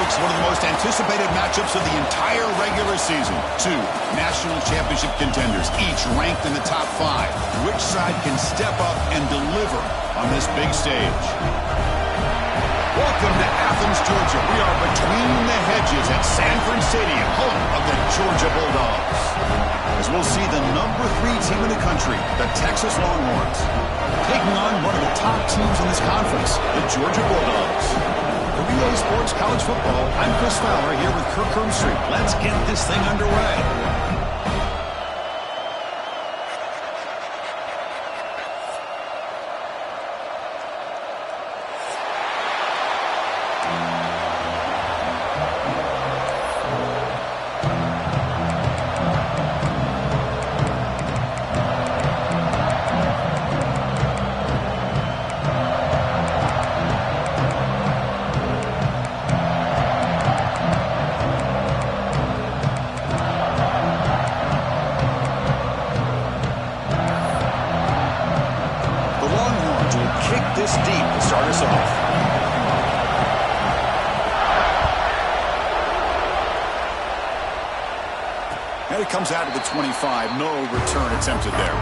folks, one of the most anticipated matchups of the entire regular season. Two national championship contenders, each ranked in the top 5. Which side can step up and deliver on this big stage? Welcome to Athens, Georgia. We are between the hedges at Sanford Stadium, home of the Georgia Bulldogs. As we'll see the number 3 team in the country, the Texas Longhorns, taking on one of the top teams in this conference, the Georgia Bulldogs. For Relay Sports College Football, I'm Chris Fowler here with Kirk Herbstreit. Let's get this thing underway. This deep to start us off. And it comes out of the 25. No return attempted there.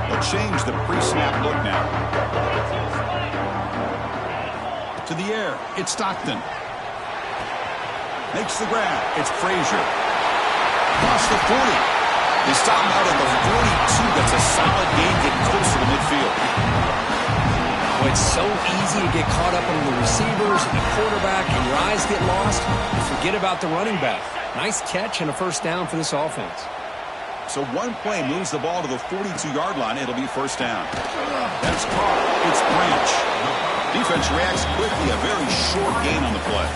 They'll change the pre-snap look now. To the air, it's Stockton. Makes the grab, it's Frazier. Across the 40. They stop him out at the 42. That's a solid gain, getting closer to midfield. Well, it's so easy to get caught up on the receivers and the quarterback, and your eyes get lost. You forget about the running back. Nice catch and a first down for this offense. So one play moves the ball to the 42-yard line. It'll be first down. That's caught. It's Branch. Defense reacts quickly, a very short gain on the play.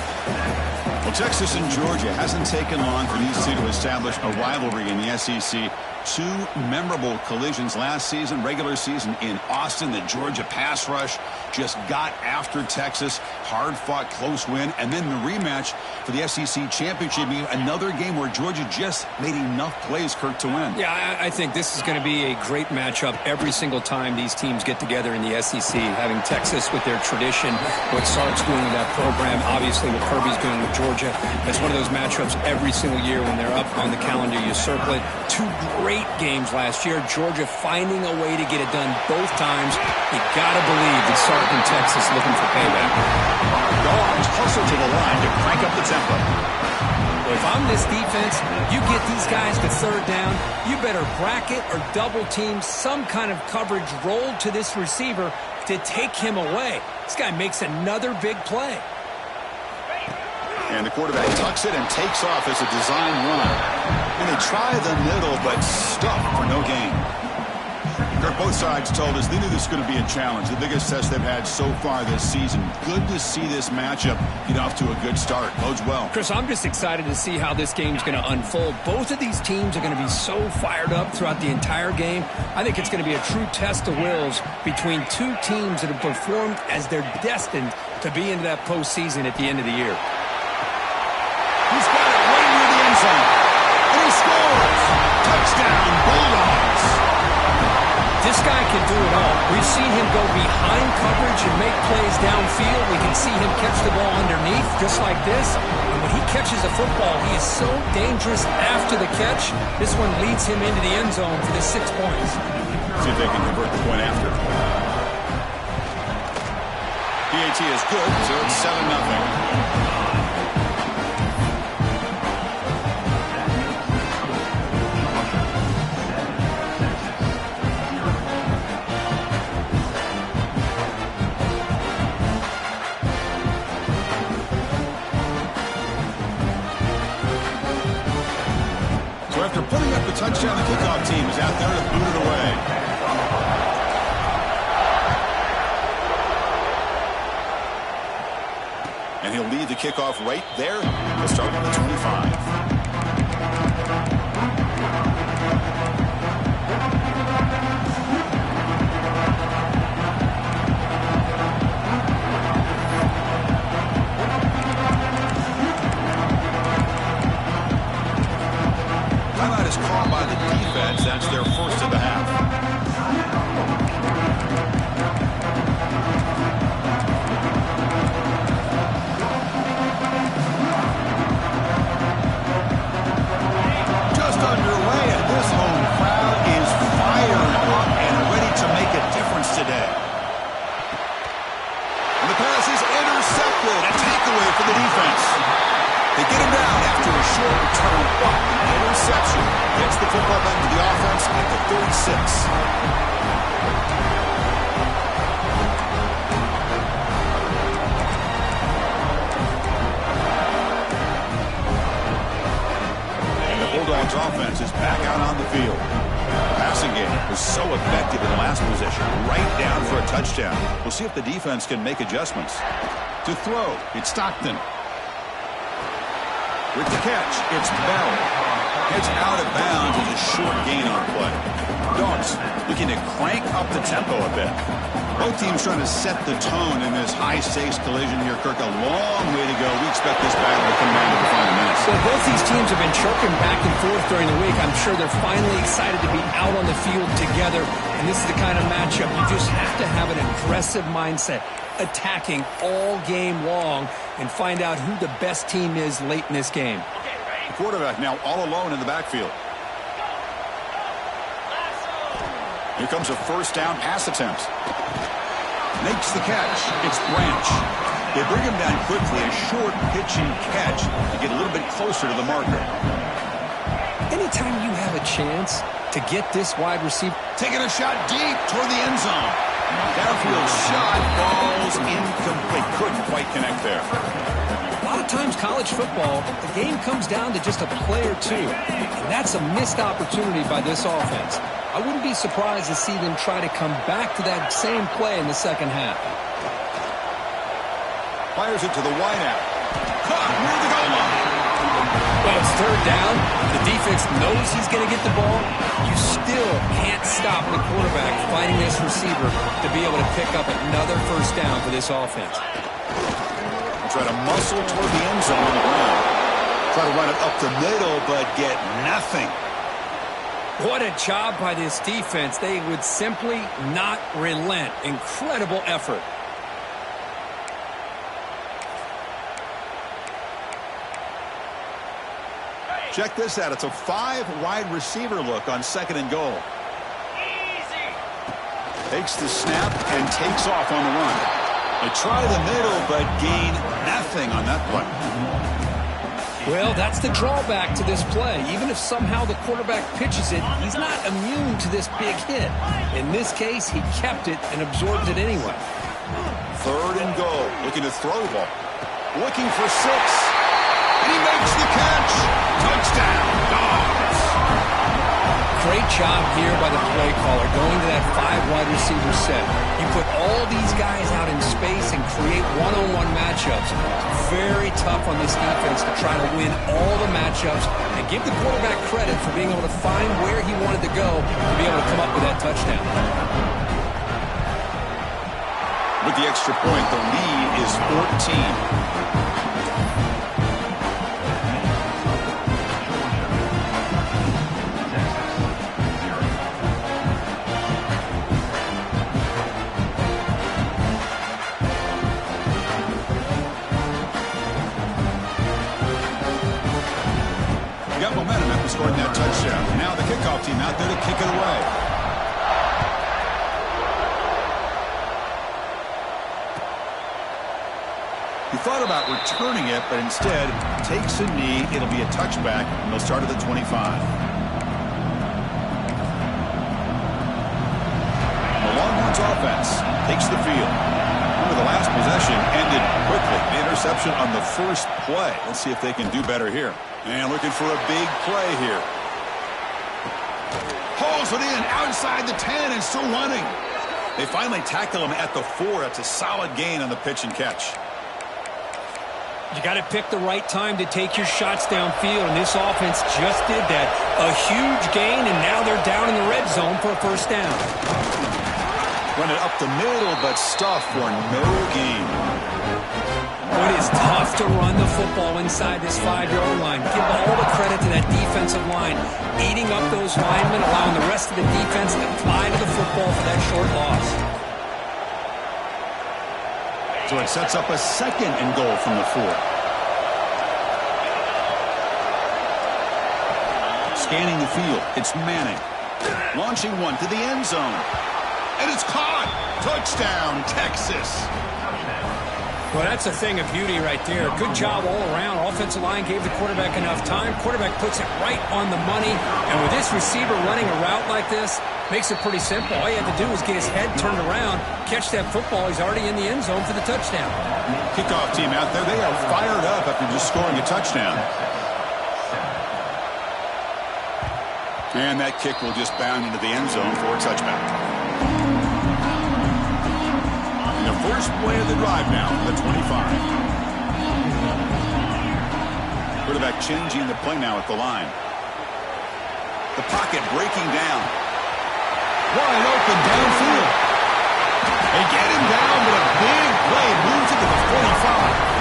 Well, Texas and Georgia hasn't taken long for these two to establish a rivalry in the SEC. 2 memorable collisions last season, regular season in Austin. The Georgia pass rush just got after Texas. Hard-fought, close win. And then the rematch for the SEC championship game. Another game where Georgia just made enough plays, Kirk, to win. Yeah, I think this is going to be a great matchup every single time these teams get together in the SEC. Having Texas with their tradition, what Sark's doing with that program, obviously what Kirby's doing with Georgia. It's one of those matchups every single year when they're up on the calendar. You circle it. 2 great games last year. Georgia finding a way to get it done both times. You gotta believe that Sark in Texas looking for payback. Dogs hustle to the line to crank up the tempo. Well, if I'm this defense, you get these guys to third down, you better bracket or double team some kind of coverage rolled to this receiver to take him away. This guy makes another big play. And the quarterback tucks it and takes off as a design run. And they try the middle, but stuffed for no gain. Kirk, both sides told us they knew this was going to be a challenge, the biggest test they've had so far this season. Good to see this matchup get off to a good start. Bodes well. Chris, I'm just excited to see how this game's going to unfold. Both of these teams are going to be so fired up throughout the entire game. I think it's going to be a true test of wills between 2 teams that have performed as they're destined to be into that postseason at the end of the year. He's got it right near the end zone. And he scores! Touchdown, Bulldogs! This guy can do it all. We've seen him go behind coverage and make plays downfield. We can see him catch the ball underneath, just like this. And when he catches a football, he is so dangerous after the catch. This one leads him into the end zone for the 6 points. See if they can convert the point after. PAT is good, so it's 7-0. After putting up the touchdown, the kickoff team is out there to boot it away. And he'll lead the kickoff right there. He'll start on the 25. That's caught by the defense. That's their first of the half. Just underway, and this home crowd is fired up and ready to make a difference today. And the pass is intercepted. A takeaway for the defense. They get him down after a short return, but the interception gets the football back to the offense at the 36. Bulldogs offense is back out on the field. The passing game was so effective in the last possession, right down for a touchdown. We'll see if the defense can make adjustments. To throw, it's Stockton. With the catch, it's Bell. Gets out of bounds and a short gain on play. Dogs looking to crank up the tempo a bit. Both teams trying to set the tone in this high-stakes collision here, Kirk. A long way to go. We expect this battle to come down to the final minutes. So both these teams have been choking back and forth during the week. I'm sure they're finally excited to be out on the field together. And this is the kind of matchup you just have to have an aggressive mindset, attacking all game long, and find out who the best team is late in this game. The quarterback now all alone in the backfield. Here comes a first down pass attempt. Makes the catch. It's Branch. They bring him down quickly. A short pitching catch to get a little bit closer to the marker. Anytime you have a chance to get this wide receiver. Taking a shot deep toward the end zone. Downfield shot. Ball's incomplete. Couldn't quite connect there. A lot of times college football, the game comes down to just a play or two. And that's a missed opportunity by this offense. I wouldn't be surprised to see them try to come back to that same play in the second half. Fires it to the wideout. Caught near the goal line. Well, it's third down. The defense knows he's going to get the ball. You still can't stop the quarterback fighting this receiver to be able to pick up another first down for this offense. Try to muscle toward the end zone on the ground. Try to run it up the middle, but get nothing. What a job by this defense. They would simply not relent. Incredible effort. Check this out. It's a 5-wide receiver look on second and goal. Easy. Takes the snap and takes off on the run. They try the middle, but gain nothing on that play. Well, that's the drawback to this play. Even if somehow the quarterback pitches it, he's not immune to this big hit. In this case, he kept it and absorbed it anyway. Third and goal. Looking to throw the ball. Looking for 6. And he makes the catch. Touchdown, Dogs. Great job here by the play caller, going to that 5-wide receiver set. You put all these guys out in space and create one-on-one matchups. It's very tough on this defense to try to win all the matchups and give the quarterback credit for being able to find where he wanted to go to be able to come up with that touchdown. With the extra point, the lead is 14. Scoring that touchdown. Now the kickoff team out there to kick it away. He thought about returning it, but instead takes a knee. It'll be a touchback, and they'll start at the 25. The Longhorns offense takes the field. Remember, the last possession ended quickly. The interception on the first play. Let's see if they can do better here. And looking for a big play here. Hauls it in outside the 10 and still running. They finally tackle him at the 4. That's a solid gain on the pitch and catch. You got to pick the right time to take your shots downfield, and this offense just did that. A huge gain, and now they're down in the red zone for a first down. Run it up the middle, but stuffed for no gain. It is tough to run the football inside this 5-yard line. Give all the credit to that defensive line, eating up those linemen, allowing the rest of the defense to fly to the football for that short loss. So it sets up a 2nd and goal from the 4. Scanning the field, it's Manning. Launching one to the end zone. And it's caught. Touchdown, Texas. Well, that's a thing of beauty right there. Good job all around. Offensive line gave the quarterback enough time. Quarterback puts it right on the money. And with this receiver running a route like this, makes it pretty simple. All you have to do is get his head turned around, catch that football. He's already in the end zone for the touchdown. Kickoff team out there. They are fired up after just scoring a touchdown. And that kick will just bound into the end zone for a touchback. And the first play of the drive now, the 25. Quarterback changing the play now at the line. The pocket breaking down. Wide open downfield. They get him down, but a big play moves it to the 45.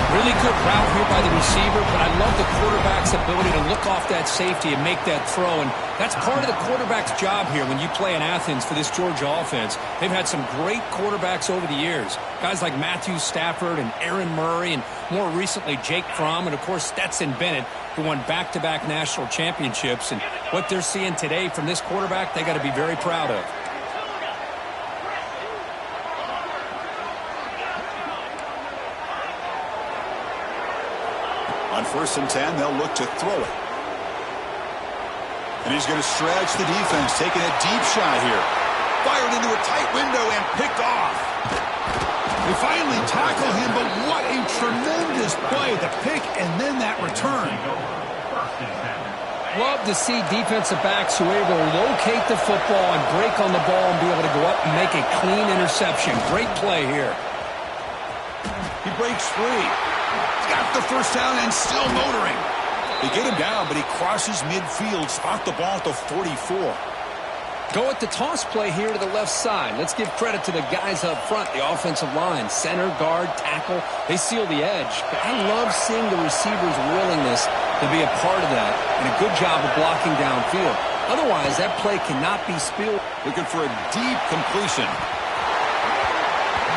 Really good route here by the receiver, but I love the quarterback's ability to look off that safety and make that throw. And that's part of the quarterback's job here when you play in Athens for this Georgia offense. They've had some great quarterbacks over the years. Guys like Matthew Stafford and Aaron Murray, and more recently Jake Fromm, and of course Stetson Bennett, who won back-to-back national championships. And what they're seeing today from this quarterback, they got to be very proud of. On 1st and 10, they'll look to throw it. And he's going to stretch the defense, taking a deep shot here. Fired into a tight window and picked off. They finally tackle him, but what a tremendous play. The pick and then that return. Love to see defensive backs who are able to locate the football and break on the ball and be able to go up and make a clean interception. Great play here. He breaks free. He's got the first down and still motoring. They get him down, but he crosses midfield, spot the ball at the 44. Go at the toss play here to the left side. Let's give credit to the guys up front, the offensive line, center, guard, tackle. They seal the edge. But I love seeing the receiver's willingness to be a part of that and a good job of blocking downfield. Otherwise, that play cannot be spilled. Looking for a deep completion.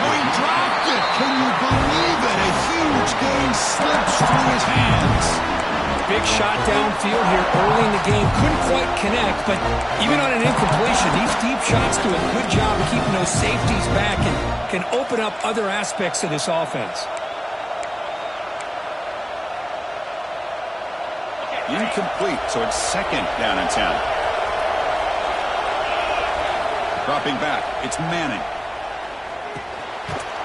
Oh, he dropped it. Can you believe it? A huge gain slips through his hands. Big shot downfield here early in the game. Couldn't quite connect, but even on an incompletion, these deep shots do a good job of keeping those safeties back and can open up other aspects of this offense. Incomplete, so it's 2nd down and 10. Dropping back, it's Manning.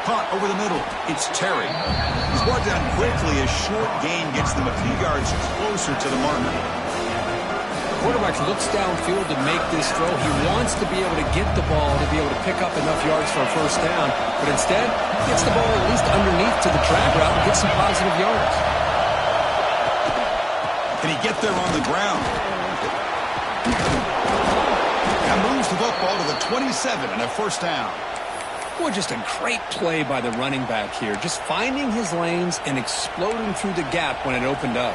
Caught over the middle, it's Terry. He's brought down quickly. A short gain gets them a few yards closer to the marker. The quarterback looks downfield to make this throw. He wants to be able to get the ball to be able to pick up enough yards for a first down, but instead, gets the ball at least underneath to the drag route and get some positive yards. Can he get there on the ground? And moves the football to the 27 and a first down. Boy, just a great play by the running back here. Just finding his lanes and exploding through the gap when it opened up.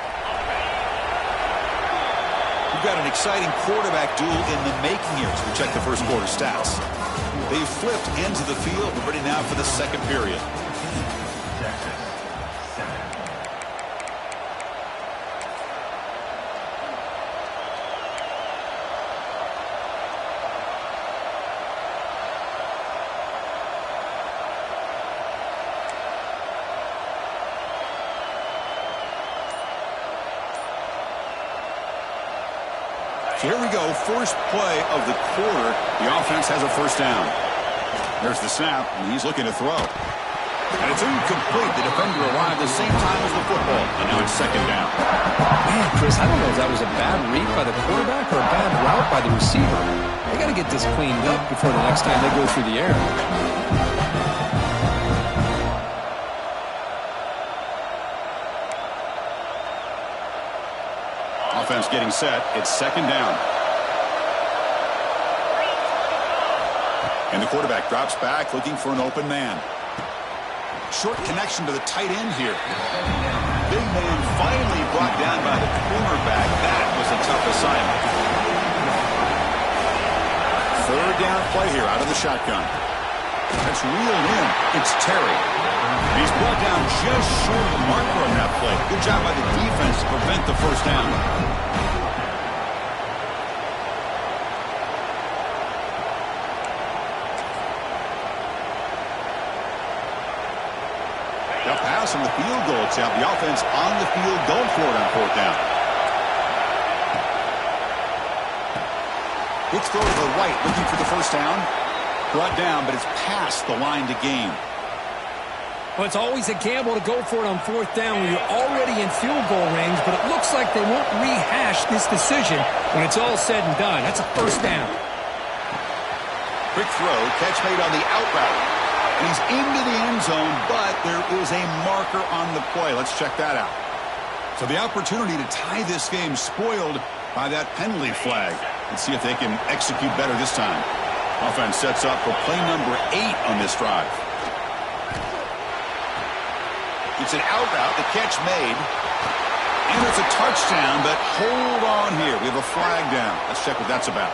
We've got an exciting quarterback duel in the making here as we check the first quarter stats. They've flipped ends of the field and ready now for the second period. So here we go, first play of the quarter. The offense has a first down. There's the snap, and he's looking to throw. And it's incomplete. The defender arrived the same time as the football, and now it's 2nd down. Man, Chris, I don't know if that was a bad read by the quarterback or a bad route by the receiver. They got to get this cleaned up before the next time they go through the air. Offense getting set. It's 2nd down. And the quarterback drops back looking for an open man. Short connection to the tight end here. big man finally brought down by the cornerback. That was a tough assignment. Third down play here out of the shotgun. That's reeled in. It's Terry. He's brought down just short of the marker on that play. Good job by the defense to prevent the first down. The pass on the field goal attempt. The offense on the field going for it on fourth down. Quick throw to the right, looking for the first down. Brought down, but it's past the line to gain. Well, it's always a gamble to go for it on fourth down when you're already in field goal range, but it looks like they won't rehash this decision when it's all said and done. That's a first down. Quick throw, catch made on the out route. He's into the end zone, but there is a marker on the play. Let's check that out. So the opportunity to tie this game spoiled by that penalty flag. Let's see if they can execute better this time. Offense sets up for play number 8 on this drive. It's an out route, the catch made. And it's a touchdown, but hold on here. We have a flag down. Let's check what that's about.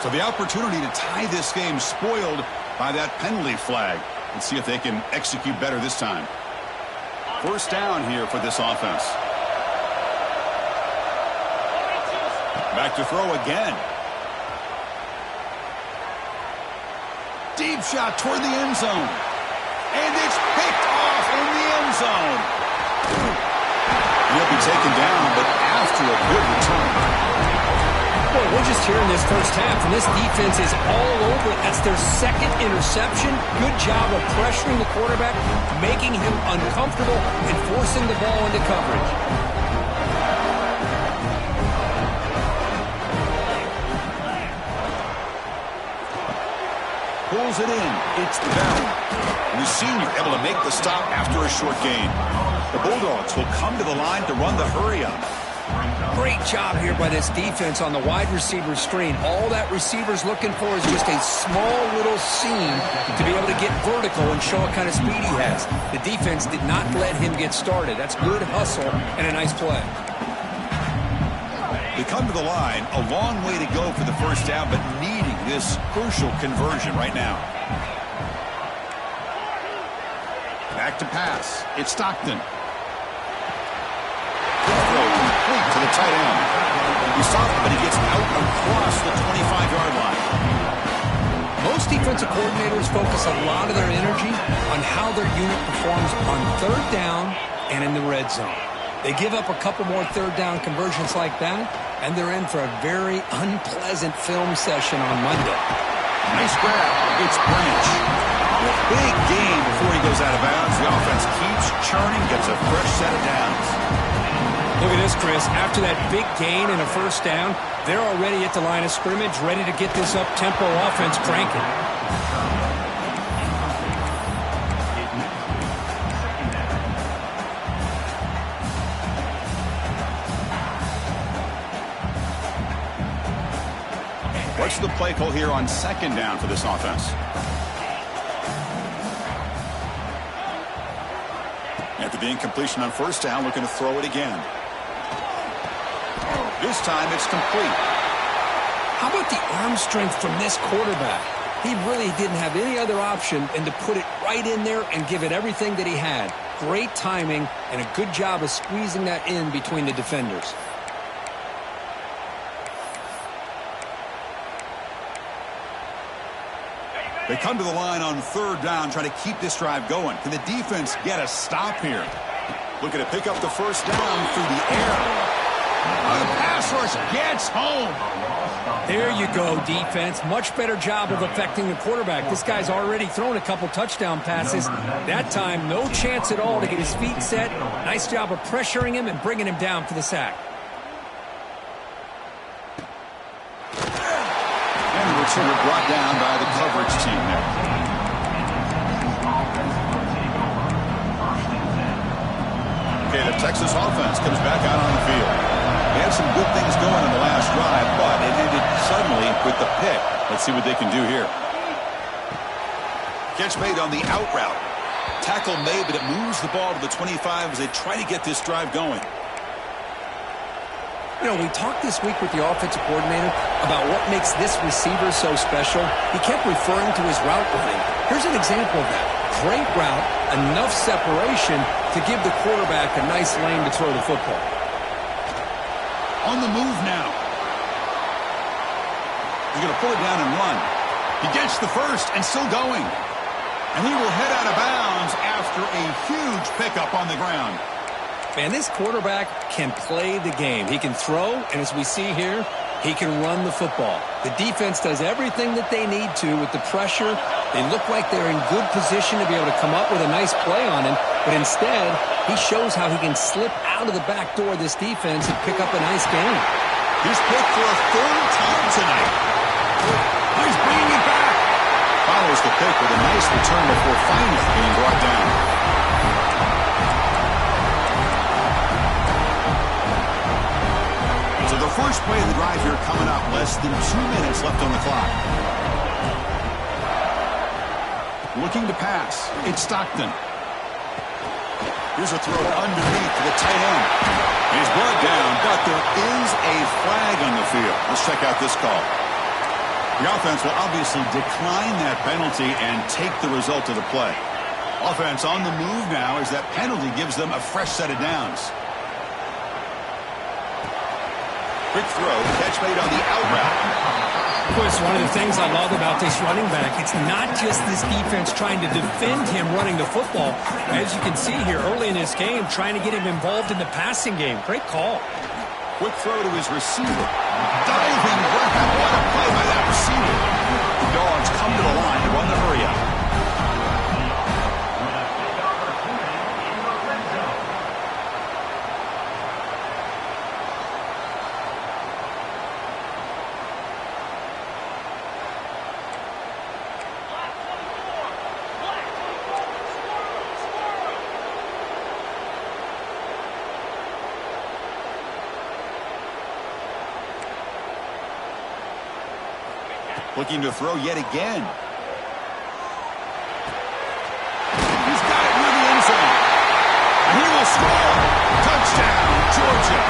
So the opportunity to tie this game spoiled by that penalty flag. Let's see if they can execute better this time. First down here for this offense. Back to throw again. Deep shot toward the end zone. And it's picked off in the end zone. He'll be taken down, but after a good return. Boy, we're just here in this first half, and this defense is all over it. That's their second interception. Good job of pressuring the quarterback, making him uncomfortable, and forcing the ball into coverage. Pulls it in. It's the down. And the senior able to make the stop after a short gain. The Bulldogs will come to the line to run the hurry-up. Great job here by this defense on the wide receiver screen. All that receiver's looking for is just a small little seam to be able to get vertical and show what kind of speed he has. The defense did not let him get started. That's good hustle and a nice play. They come to the line, a long way to go for the first down, but needing this crucial conversion right now. Back to pass. It's Stockton. Throw complete to the tight end. He stopped him, but he gets out across the 25-yard line. Most defensive coordinators focus a lot of their energy on how their unit performs on third down and in the red zone. They give up a couple more third down conversions like that, and they're in for a very unpleasant film session on Monday. Nice grab. It's Branch. A big gain before he goes out of bounds. The offense keeps churning, gets a fresh set of downs. Look at this, Chris. After that big gain and a first down, they're already at the line of scrimmage, ready to get this up-tempo offense cranking. What's the play call here on second down for this offense? After the incompletion on first down, looking to throw it again. This time it's complete. How about the arm strength from this quarterback? He really didn't have any other option than to put it right in there and give it everything that he had. Great timing and a good job of squeezing that in between the defenders. They come to the line on third down, trying to keep this drive going. Can the defense get a stop here? Looking to pick up the first down through the air. The pass rush gets home. There you go, defense. Much better job of affecting the quarterback. This guy's already thrown a couple touchdown passes. That time, no chance at all to get his feet set. Nice job of pressuring him and bringing him down for the sack. And we're brought down by the coverage team there. Okay, the Texas offense comes back out on the field. They had some good things going in the last drive, but it ended suddenly with the pick. Let's see what they can do here. Catch made on the out route. Tackle made, but it moves the ball to the 25 as they try to get this drive going. You know, we talked this week with the offensive coordinator about what makes this receiver so special. He kept referring to his route running. Here's an example of that. Great route, enough separation to give the quarterback a nice lane to throw the football. On the move now. He's going to pull it down and run. He gets the first and still going. And he will head out of bounds after a huge pickup on the ground. Man, this quarterback can play the game. He can throw, and as we see here, he can run the football. The defense does everything that they need to with the pressure. They look like they're in good position to be able to come up with a nice play on him, but instead, he shows how he can slip out of the back door of this defense and pick up a nice gain. He's picked for a third time tonight. He's bringing it back. Follows the pick with a nice return before finally being brought down. So the first play of the drive here coming up. Less than 2 minutes left on the clock. Looking to pass. It's Stockton. Here's a throw underneath to the tight end. He's brought down, but there is a flag on the field. Let's check out this call. The offense will obviously decline that penalty and take the result of the play. Offense on the move now as that penalty gives them a fresh set of downs. Quick throw, catch made on the out route. Of course, one of the things I love about this running back, it's not just this defense trying to defend him running the football. As you can see here early in this game, trying to get him involved in the passing game. Great call. Quick throw to his receiver. Diving grab. What a play by that receiver. The Dogs come to the line to run the hurry up. Looking to throw yet again. He's got it near the end zone. And he will score. Touchdown, Georgia.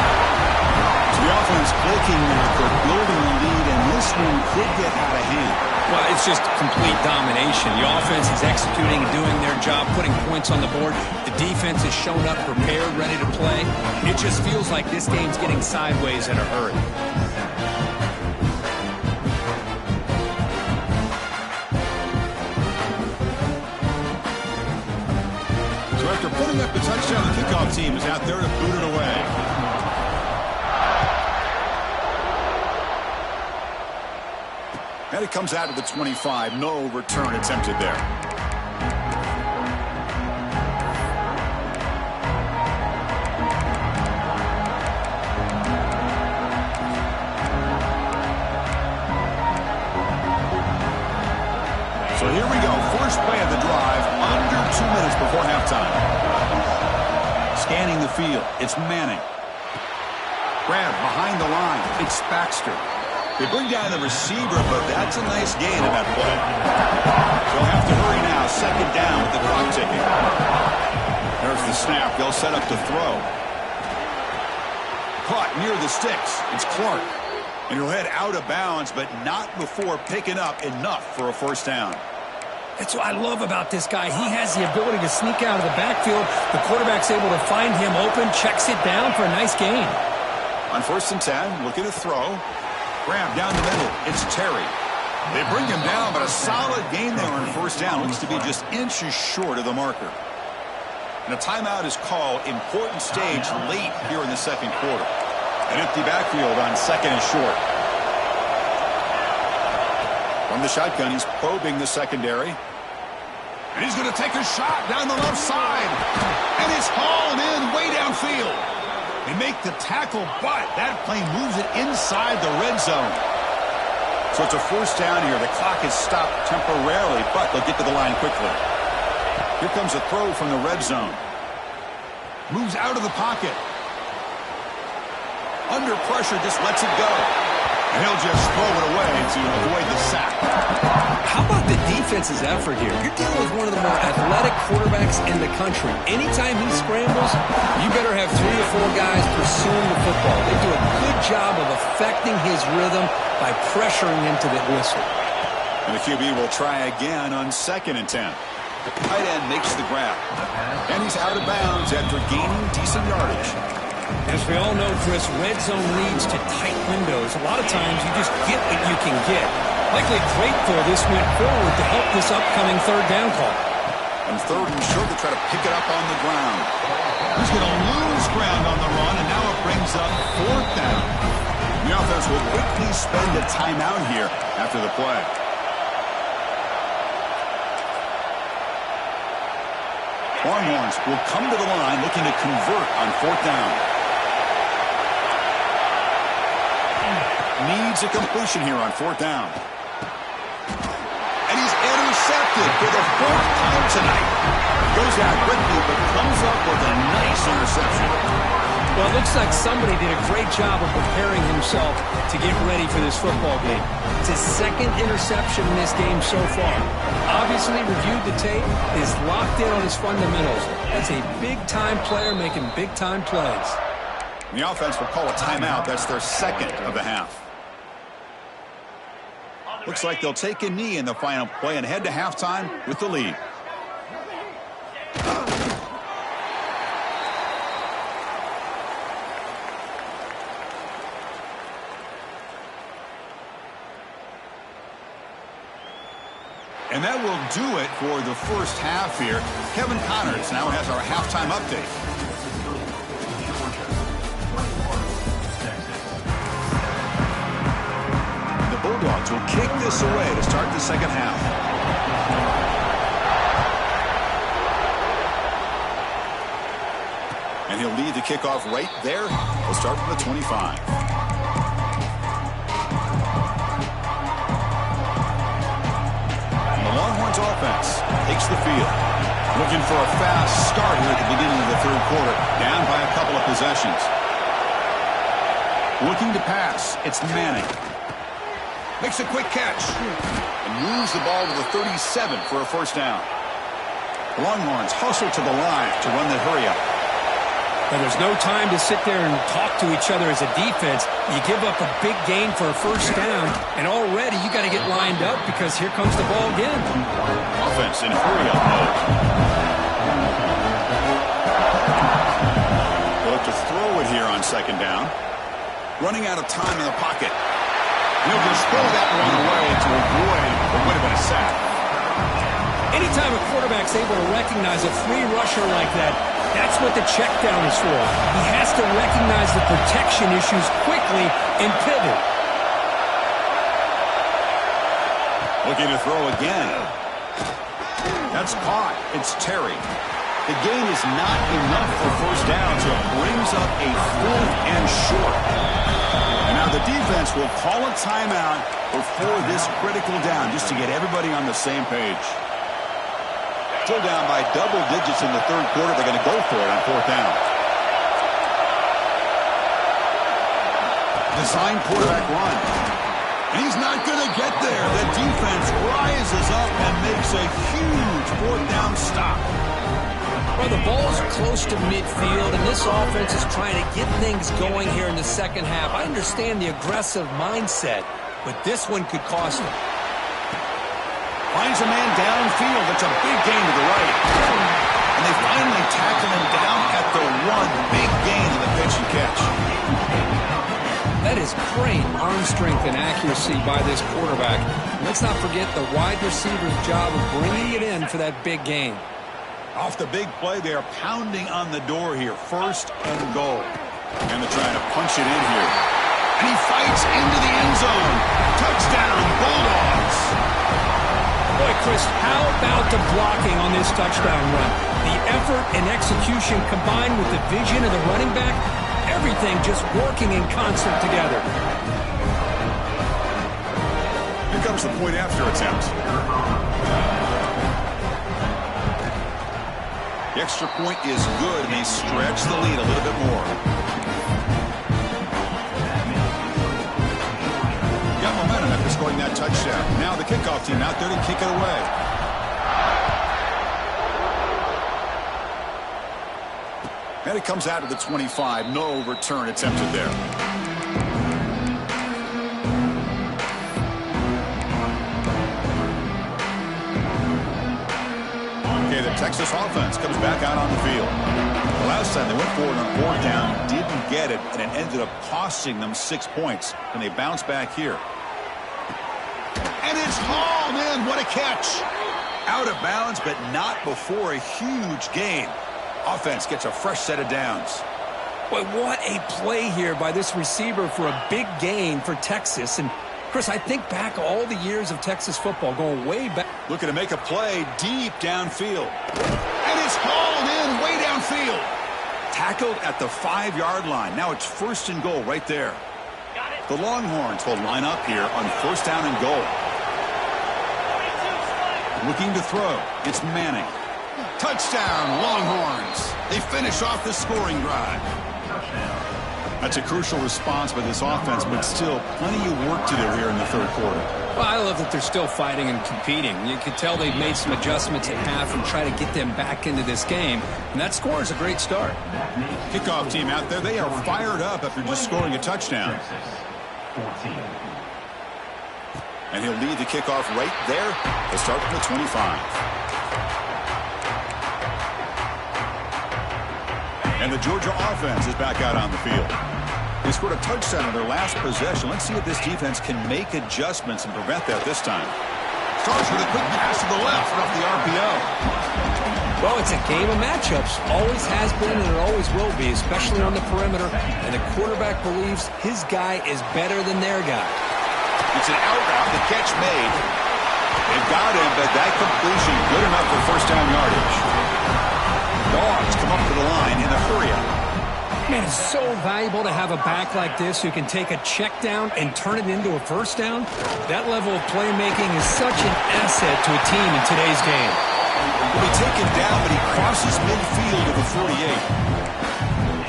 So the offense clicking now for building a lead, and this one could get out of hand. Well, it's just complete domination. The offense is executing and doing their job, putting points on the board. The defense has shown up prepared, ready to play. It just feels like this game's getting sideways in a hurry. After putting up the touchdown, the kickoff team is out there to boot it away. And it comes out of the 25. No return attempted there. So here we go. First play of the drive. Under 2 minutes before halftime. Scanning the field. It's Manning. Grab behind the line. It's Baxter. They bring down the receiver, but that's a nice gain in that play. They'll have to hurry now. Second down with the clock ticking. There's the snap. They'll set up to throw. Caught near the sticks. It's Clark. And he'll head out of bounds, but not before picking up enough for a first down. That's what I love about this guy. He has the ability to sneak out of the backfield. The quarterback's able to find him open, checks it down for a nice gain. On 1st and 10, looking to throw. Grab down the middle. It's Terry. They bring him down, but a solid gain there on first down. Looks to be just inches short of the marker. And a timeout is called. Important stage late here in the second quarter. An empty backfield on second and short. From the shotgun, he's probing the secondary. And he's going to take a shot down the left side. And it's hauled in way downfield. They make the tackle, but that play moves it inside the red zone. So it's a first down here. The clock is stopped temporarily, but they'll get to the line quickly. Here comes a throw from the red zone. Moves out of the pocket. Under pressure, just lets it go. And he'll just throw it away to avoid the sack. How about the defense's effort here? You're dealing with one of the more athletic quarterbacks in the country. Anytime he scrambles, you better have 3 or 4 guys pursuing the football. They do a good job of affecting his rhythm by pressuring into the whistle. And the QB will try again on 2nd and 10. The tight end makes the grab. And he's out of bounds after gaining decent yardage. As we all know, Chris, red zone leads to tight windows. A lot of times you just get what you can get. Likely great throw this went forward to help this upcoming 3rd down call. And 3rd and short to try to pick it up on the ground. He's going to lose ground on the run, and now it brings up 4th down. The offense will quickly spend a timeout here after the play. Longhorns will come to the line looking to convert on 4th down. Needs a completion here on 4th down. And he's intercepted for the 4th time tonight. Goes out quickly, but comes up with a nice interception. Well, it looks like somebody did a great job of preparing himself to get ready for this football game. It's his 2nd interception in this game so far. Obviously reviewed the tape, is locked in on his fundamentals. That's a big-time player making big-time plays. The offense will call a timeout. That's their 2nd of the half. Looks like they'll take a knee in the final play and head to halftime with the lead. And that will do it for the first half here. Kevin Connors now has our halftime update. The Bulldogs will kick this away to start the 2nd half. And he'll lead the kickoff right there. We'll start from the 25. Longhorns offense takes the field. Looking for a fast start here at the beginning of the 3rd quarter. Down by a couple of possessions. Looking to pass. It's Manning. Makes a quick catch. And moves the ball to the 37 for a 1st down. Longhorns hustle to the line to run the hurry-up. And there's no time to sit there and talk to each other as a defense. You give up a big gain for a 1st down, and already you got to get lined up because here comes the ball again. Offense in hurry-up mode. They'll look to throw it here on 2nd down. Running out of time in the pocket. He'll just throw that one away to avoid what would have been a sack. Anytime a quarterback's able to recognize a free rusher like that, that's what the check down is for. He has to recognize the protection issues quickly and pivot. Looking to throw again. That's caught. It's Terry. The gain is not enough for 1st down, so it brings up a 4th and short. And now the defense will call a timeout before this critical down, just to get everybody on the same page. Still down by double digits in the 3rd quarter. They're going to go for it on 4th down. Design quarterback run. And he's not going to get there. The defense rises up and makes a huge 4th down stop. Well, the ball's close to midfield, and this offense is trying to get things going here in the 2nd half. I understand the aggressive mindset, but this one could cost them. Finds a man downfield. That's a big gain to the right. And they finally tackle him down at the 1. Big gain in the pitch and catch. That is great arm strength and accuracy by this quarterback. Let's not forget the wide receiver's job of bringing it in for that big gain. Off the big play, they are pounding on the door here. 1st and goal. And they're trying to punch it in here. And he fights into the end zone. Touchdown, Bulldogs. Boy, Chris, how about the blocking on this touchdown run? The effort and execution combined with the vision of the running back, everything just working in concert together. Here comes the point after attempt. The extra point is good, and they stretch the lead a little bit more. touchdown. Now the kickoff team out there to kick it away. And it comes out to the 25. No return attempted there. Okay, the Texas offense comes back out on the field. The last time they went for it on 4th down, didn't get it, and it ended up costing them 6 points. And they bounce back here. And it's hauled in. What a catch. Out of bounds, but not before a huge gain. Offense gets a fresh set of downs. Boy, what a play here by this receiver for a big gain for Texas. And, Chris, I think back all the years of Texas football, going way back. Looking to make a play deep downfield. And it's hauled in way downfield. Tackled at the 5-yard line. Now it's 1st and goal right there. The Longhorns will line up here on 1st down and goal. Looking to throw. It's Manning. Touchdown, Longhorns. They finish off the scoring drive. That's a crucial response by this offense, but still plenty of work to do here in the 3rd quarter. Well, I love that they're still fighting and competing. You can tell they've made some adjustments at half and try to get them back into this game. And that score is a great start. Kickoff team out there, they are fired up after just scoring a touchdown. And he'll lead the kickoff right there to start from the 25. And the Georgia offense is back out on the field. They scored a touchdown on their last possession. Let's see if this defense can make adjustments and prevent that this time. Starts with a quick pass to the left off the RPO. Well, it's a game of matchups. Always has been and it always will be, especially on the perimeter. And the quarterback believes his guy is better than their guy. It's an out route. The catch made. They've got him, but that completion good enough for 1st down yardage. Dogs come up to the line in a hurry-up. Man, it's so valuable to have a back like this who can take a check down and turn it into a 1st down. That level of playmaking is such an asset to a team in today's game. He'll be taken down, but he crosses midfield to the 48.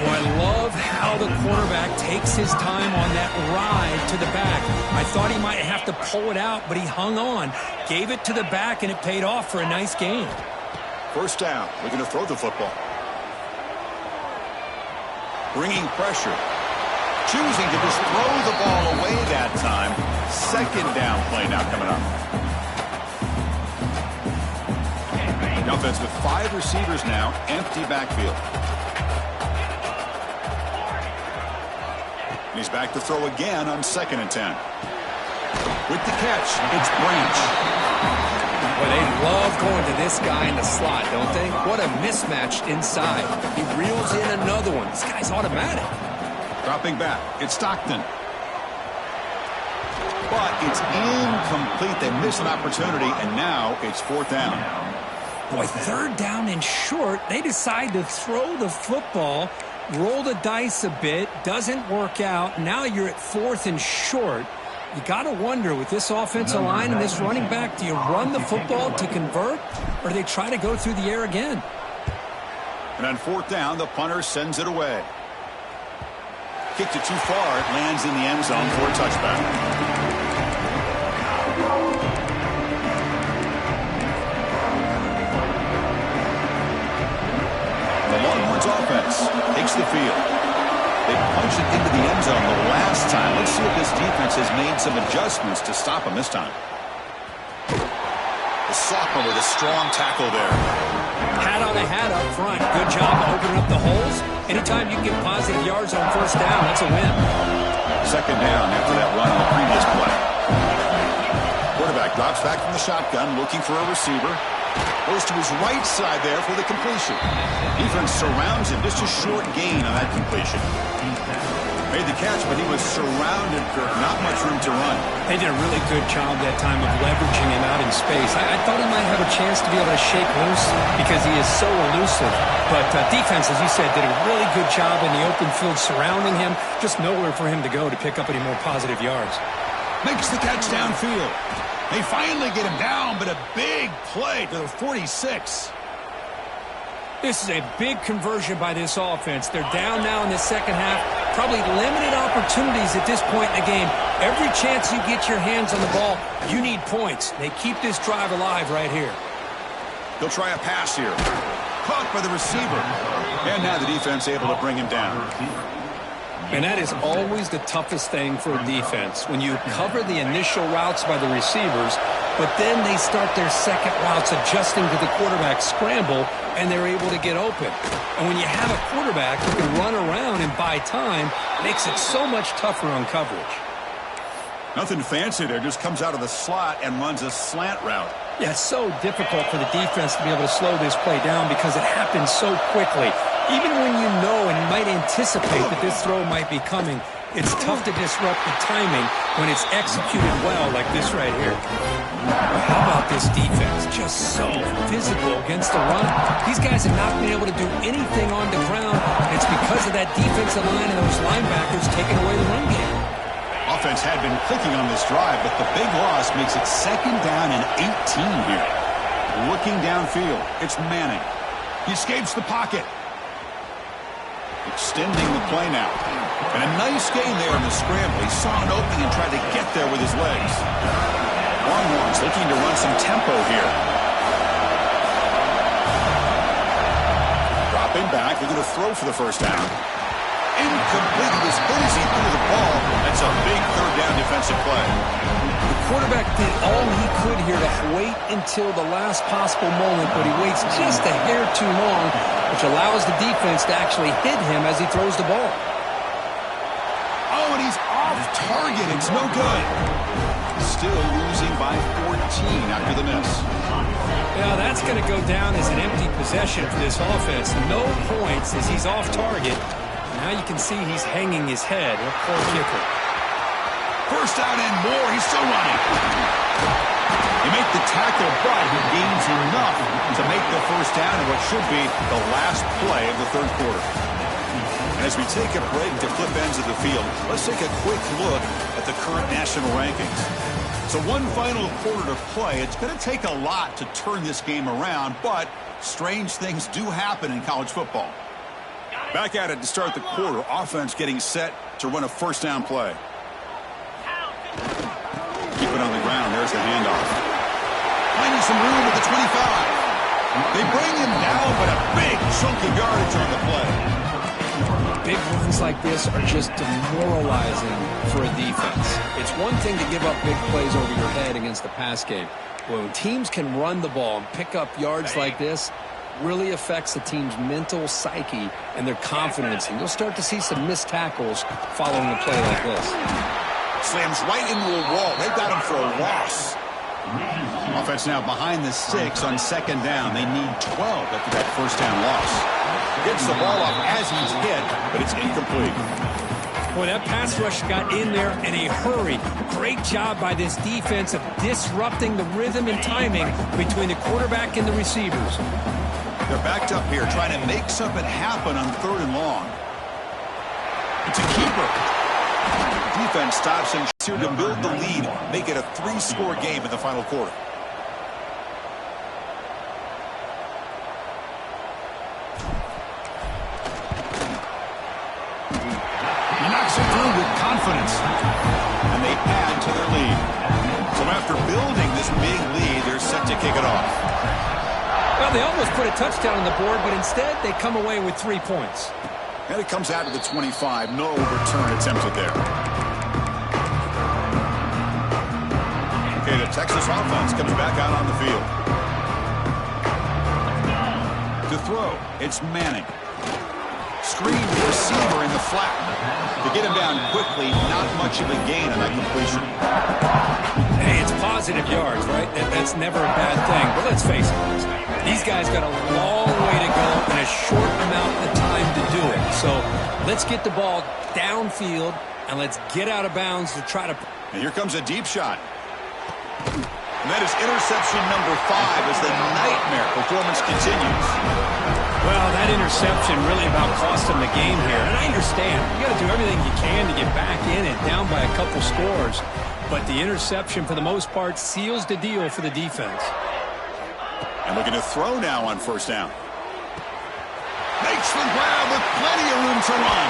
Boy, I love how the quarterback takes his time on that ride to the back. I thought he might have to pull it out, but he hung on, gave it to the back, and it paid off for a nice gain. 1st down. Looking to throw the football. Bringing pressure. Choosing to just throw the ball away that time. 2nd down play now coming up. The offense with 5 receivers now. Empty backfield. He's back to throw again on 2nd and 10. With the catch, it's Branch. Well, they love going to this guy in the slot, don't they? What a mismatch inside. He reels in another one. This guy's automatic. Dropping back. It's Stockton. But it's incomplete. They miss an opportunity, and now it's 4th down. Boy, 3rd down and short. They decide to throw the football, roll the dice a bit, doesn't work out. Now you're at 4th and short. You got to wonder, with this offensive line and this running back, do you run the football to convert, or do they try to go through the air again? And on 4th down, the punter sends it away. Kicked it too far. It lands in the end zone for a touchback. The Longhorns offense takes the field. They punched it into the end zone the last time. Let's see if this defense has made some adjustments to stop them this time. The sophomore with a strong tackle there. Hat on a hat up front. Good job opening up the holes. Anytime you can get positive yards on 1st down, that's a win. 2nd down after that run on the previous play. Quarterback drops back from the shotgun, looking for a receiver. Goes to his right side there for the completion. Defense surrounds him. Just a short gain on that completion. Made the catch, but he was surrounded, Kirk. Not much room to run. They did a really good job that time of leveraging him out in space. I thought he might have a chance to be able to shake loose because he is so elusive. But defense, as you said, did a really good job in the open field surrounding him. Just nowhere for him to go to pick up any more positive yards. Makes the catch downfield. They finally get him down, but a big play to the 46. This is a big conversion by this offense. They're down now in the second half. probably limited opportunities at this point in the game. Every chance you get your hands on the ball, you need points. They keep this drive alive right here. They'll try a pass here. Caught by the receiver. And now the defense able to bring him down. And that is always the toughest thing for a defense, when you cover the initial routes by the receivers, but then they start their second routes adjusting to the quarterback scramble, and they're able to get open. And when you have a quarterback who can run around and buy time, it makes it so much tougher on coverage. Nothing fancy there, just comes out of the slot and runs a slant route. Yeah, it's so difficult for the defense to be able to slow this play down because it happens so quickly. Even when you know and might anticipate that this throw might be coming, it's tough to disrupt the timing when it's executed well like this right here. How about this defense? Just so physical against the run. These guys have not been able to do anything on the ground. It's because of that defensive line and those linebackers taking away the run game. Offense had been clicking on this drive, but the big loss makes it 2nd down and 18 here. Looking downfield, it's Manning. He escapes the pocket. Extending the play now. And a nice gain there in the scramble. He saw an opening and tried to get there with his legs. Longhorns looking to run some tempo here. Dropping back, looking to throw for the first down. Incomplete. As good as he threw the ball, that's a big 3rd down defensive play. The quarterback did all he could here to wait until the last possible moment, but he waits just a hair too long, which allows the defense to actually hit him as he throws the ball. Oh, and he's off target. It's no good. Still losing by 14 after the miss. Yeah, that's going to go down as an empty possession for this offense. No points as he's off target. Now you can see he's hanging his head. What poor kicker. First down and more. He's still running. He makes the tackle, but he gains enough to make the first down in what should be the last play of the 3rd quarter. And as we take a break to flip ends of the field, let's take a quick look at the current national rankings. So one final quarter to play. It's going to take a lot to turn this game around, but strange things do happen in college football. Back at it to start the quarter. Offense getting set to run a first down play. Keep it on the ground. There's the handoff. Finding some room at the 25. They bring him down, but a big chunk of yardage on the play. Big runs like this are just demoralizing for a defense. It's one thing to give up big plays over your head against the pass game. When teams can run the ball and pick up yards like this, really affects the team's mental psyche and their confidence. And you'll start to see some missed tackles following a play like this. Slams right into a wall. They've got him for a loss. Offense now behind the 6 on 2nd down. They need 12 after that first down loss. Gets the ball up as he's hit, but it's incomplete. Boy, that pass rush got in there in a hurry. Great job by this defense of disrupting the rhythm and timing between the quarterback and the receivers. They're backed up here, trying to make something happen on 3rd and long. It's a keeper. Defense stops and here to build the lead, make it a 3-score game in the final quarter. He knocks it through with confidence, and they add to their lead. So after building this big lead, they're set to kick it off. Well, they almost put a touchdown on the board, but instead they come away with 3 points. And it comes out to the 25. No return attempted there. Okay, the Texas offense comes back out on the field. To throw, it's Manning. Screen receiver in the flat. To get him down quickly, not much of a gain on that completion. Hey, it's positive yards, right? That's never a bad thing. But let's face it, these guys got a long way to go in a short amount of time to do it. So let's get the ball downfield, and let's get out of bounds to try to... And here comes a deep shot. And that is interception number 5 as the nightmare performance continues. Well, that interception really about cost them the game here. And I understand. You got to do everything you can to get back in it, down by a couple scores. But the interception, for the most part, seals the deal for the defense. And looking to throw now on first down. Makes the grab with plenty of room to run.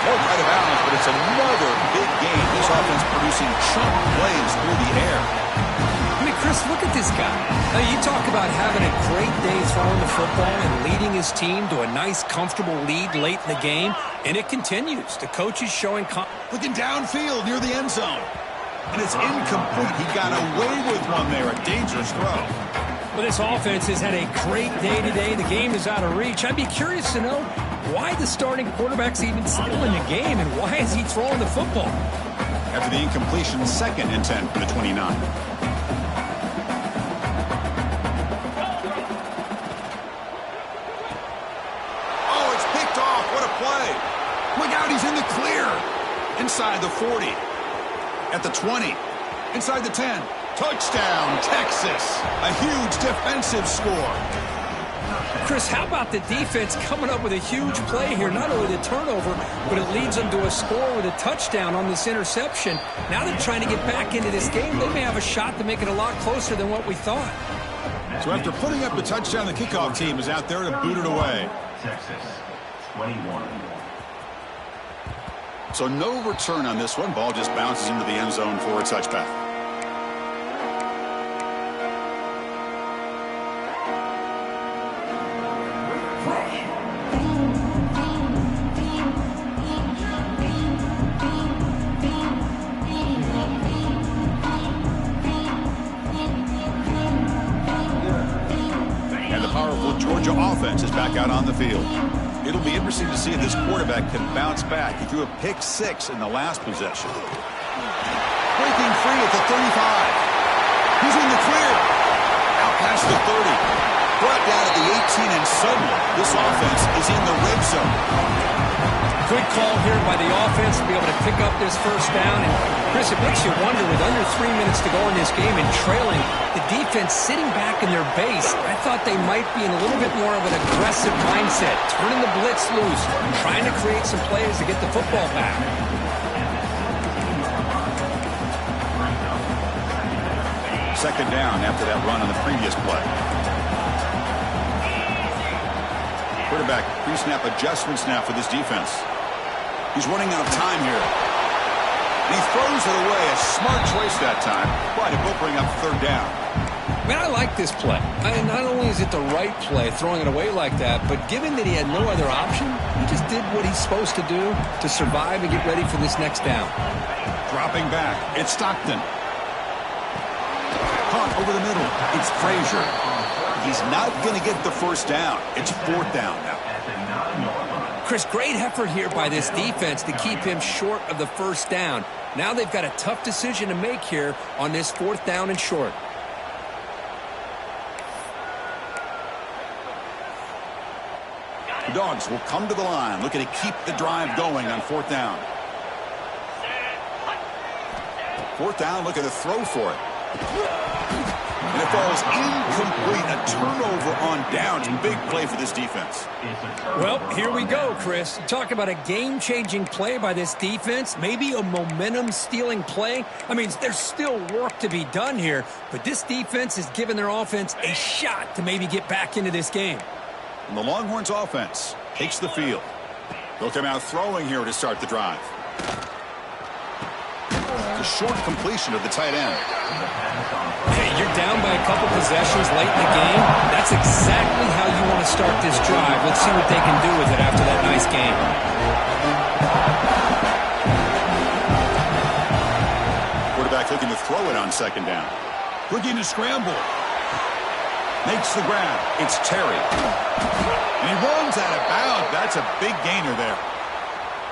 Broke right of bounds, but it's another big game. This offense producing chunk plays through the air. I mean, Chris, look at this guy. Now, you talk about having a great day throwing the football and leading his team to a nice, comfortable lead late in the game, and it continues. The coach is showing looking downfield near the end zone. And it's incomplete. He got away with one there. A dangerous throw. Well, this offense has had a great day today. The game is out of reach. I'd be curious to know why the starting quarterback's even still in the game, and why is he throwing the football? After the incompletion, 2nd and 10 from the 29. Oh, it's picked off. What a play. Look out, he's in the clear. Inside the 40. At the 20. Inside the 10. Touchdown, Texas. A huge defensive score. Chris, how about the defense coming up with a huge play here? Not only the turnover, but it leads them to a score with a touchdown on this interception. Now they're trying to get back into this game. They may have a shot to make it a lot closer than what we thought. So after putting up the touchdown, the kickoff team is out there to boot it away. Texas, 21. So no return on this one. Ball just bounces into the end zone for a touchback. And the powerful Georgia offense is back out on the field. It'll be interesting to see if this quarterback can bounce back. He threw a pick 6 in the last possession. Breaking free at the 35. He's in the clear. Out past the 30. Brought down at the 18, and suddenly this offense is in the red zone. Good call here by the offense to be able to pick up this first down. And, Chris, it makes you wonder, with under 3 minutes to go in this game and trailing, the defense sitting back in their base, I thought they might be in a little bit more of an aggressive mindset, turning the blitz loose, trying to create some plays to get the football back. Second down after that run on the previous play. Quarterback pre-snap adjustments now for this defense. He's running out of time here. And he throws it away. A smart choice that time. But it will bring up 3rd down. Man, I like this play. Not only is it the right play, throwing it away like that, but given that he had no other option, he just did what he's supposed to do to survive and get ready for this next down. Dropping back. It's Stockton. Caught over the middle. It's Frazier. He's not going to get the first down. It's 4th down now. Chris, great effort here by this defense to keep him short of the first down. Now they've got a tough decision to make here on this 4th down and short. The Dogs will come to the line, looking to keep the drive going on 4th down. 4th down, looking to throw for it. And it falls incomplete. A turnover on downs. Big play for this defense. Well, here we go, Chris. Talk about a game-changing play by this defense. Maybe a momentum-stealing play. I mean, there's still work to be done here, but this defense has given their offense a shot to maybe get back into this game. And the Longhorns offense takes the field. They'll come out throwing here to start the drive. The short completion of the tight end. Hey, you're down by a couple possessions late in the game. That's exactly how you want to start this drive. Let's see what they can do with it after that nice game. Quarterback looking to throw it on 2nd down. Looking to scramble. Makes the grab. It's Terry. And he runs out of bounds. That's a big gainer there.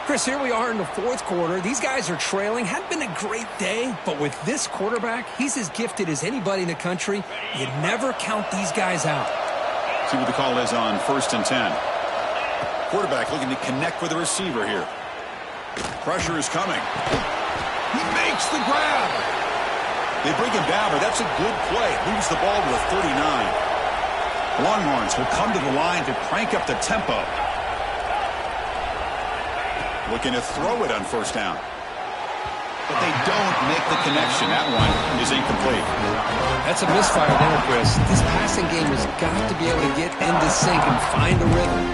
Chris, here we are in the 4th quarter. These guys are trailing. Hadn't been a great day, but with this quarterback, he's as gifted as anybody in the country. You never count these guys out. See what the call is on 1st and 10. Quarterback looking to connect with the receiver here. Pressure is coming. He makes the grab. They bring him down, but that's a good play. Moves the ball to the 39. Longhorns will come to the line to crank up the tempo. Looking to throw it on 1st down. But they don't make the connection. That one is incomplete. That's a misfire there, Chris. This passing game has got to be able to get into sync and find a rhythm.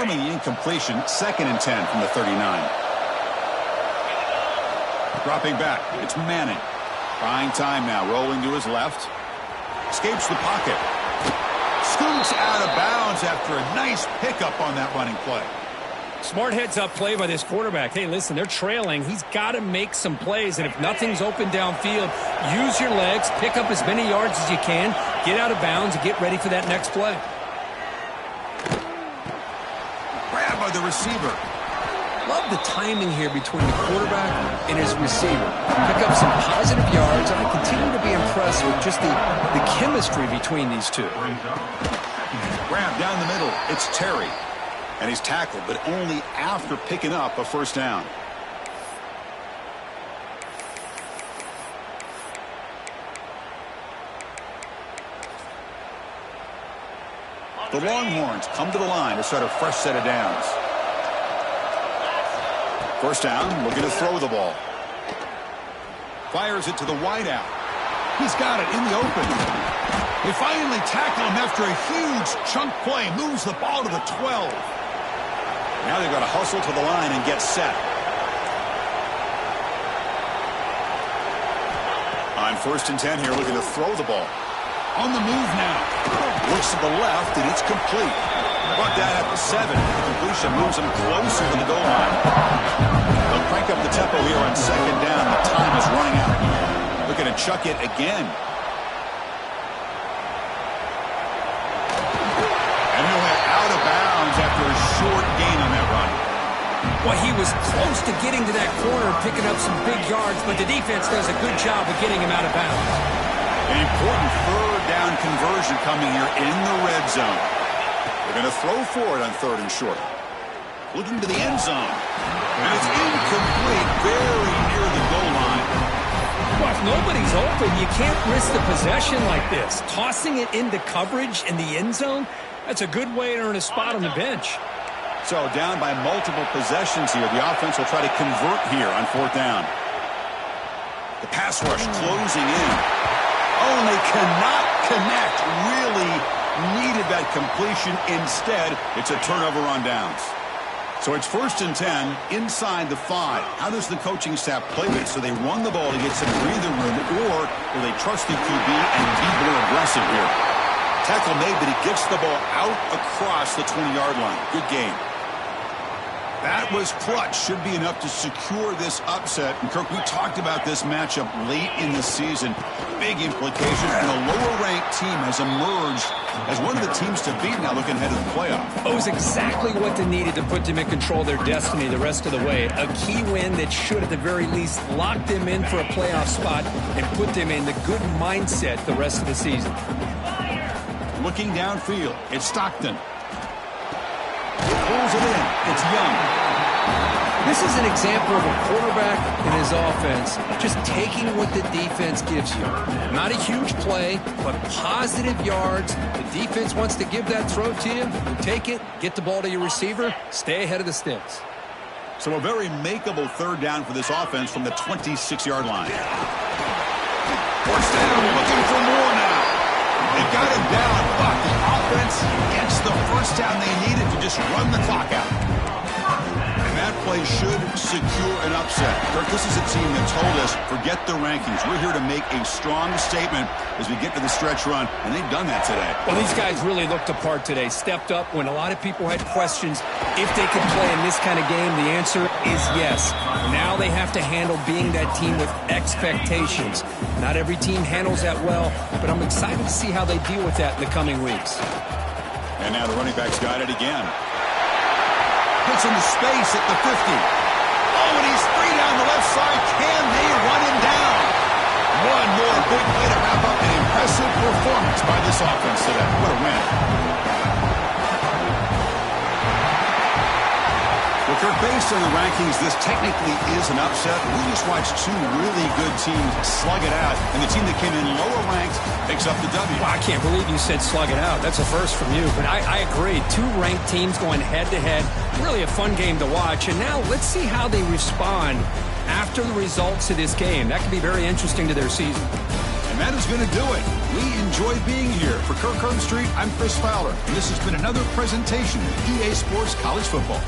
following the incompletion, 2nd and 10 from the 39. Dropping back, it's Manning. Buying time now, rolling to his left. Escapes the pocket. Scoots out of bounds after a nice pickup on that running play. Smart heads-up play by this quarterback. Hey, listen, they're trailing. He's got to make some plays, and if nothing's open downfield, use your legs, pick up as many yards as you can, get out of bounds, and get ready for that next play. Grab by the receiver. Love the timing here between the quarterback and his receiver. Pick up some positive yards, and I continue to be impressed with just the chemistry between these two. Grab down the middle. It's Terry. And he's tackled, but only after picking up a first down. The Longhorns come to the line to start a fresh set of downs. First down, looking to throw the ball. Fires it to the wideout. He's got it in the open. They finally tackle him after a huge chunk play. Moves the ball to the 12. Now they've got to hustle to the line and get set. On 1st and 10 here, looking to throw the ball. On the move now. Looks to the left, and it's complete. Brought that at the 7. The completion moves him closer to the goal line. They'll crank up the tempo here on 2nd down. The time is running out. Looking to chuck it again. And he'll head out of bounds after a short gain on that run. Well, he was close to getting to that corner, picking up some big yards, but the defense does a good job of getting him out of bounds. An important 3rd down conversion coming here in the red zone. They're going to throw for it on 3rd and short. Looking to the end zone. And it's incomplete, very near the goal line. Well, if nobody's open, you can't risk the possession like this. Tossing it into coverage in the end zone, that's a good way to earn a spot on the bench. So down by multiple possessions here. The offense will try to convert here on 4th down. The pass rush closing in. Oh, and they cannot connect. Really needed that completion. Instead, it's a turnover on downs. So it's 1st and 10 inside the 5. How does the coaching staff play this? So they run the ball to get some breathing room, or will they trust the QB and be more aggressive here? Tackle made, but he gets the ball out across the 20-yard line. Good game. That was clutch. Should be enough to secure this upset. And, Kirk, we talked about this matchup late in the season. Big implications. And a lower-ranked team has emerged as one of the teams to beat now looking ahead to the playoff. It was exactly what they needed to put them in control of their destiny the rest of the way. A key win that should, at the very least, lock them in for a playoff spot and put them in the good mindset the rest of the season. Looking downfield, it's Stockton. Pulls it in. It's Young. This is an example of a quarterback and his offense just taking what the defense gives you. Not a huge play, but positive yards. The defense wants to give that throw to you. You take it, get the ball to your receiver, stay ahead of the sticks. So a very makeable 3rd down for this offense from the 26-yard line. 4th down, looking for more now. They got him down, but the offense gets the first down they needed to just run the clock out. And that play should secure an upset. Kirk, this is a team that told us, forget the rankings. We're here to make a strong statement as we get to the stretch run, and they've done that today. Well, these guys really looked apart today. Stepped up when a lot of people had questions if they could play in this kind of game. The answer is yes. Now they have to handle being that team with expectations. Not every team handles that well, but I'm excited to see how they deal with that in the coming weeks. And now the running back's got it again. Puts into space at the 50. Oh, and he's free down the left side. Can they run him down? One more big play to wrap up an impressive performance by this offense today. What a win. Well, Kirk, based on the rankings, this technically is an upset. We just watched 2 really good teams slug it out, and the team that came in lower ranked picks up the W. Well, I can't believe you said slug it out. That's a first from you, but I agree. 2 ranked teams going head-to-head. Really a fun game to watch, and now let's see how they respond after the results of this game. That could be very interesting to their season. And that is going to do it. We enjoyed being here. For Kirk Herbstreit, I'm Chris Fowler, and this has been another presentation of EA Sports College Football.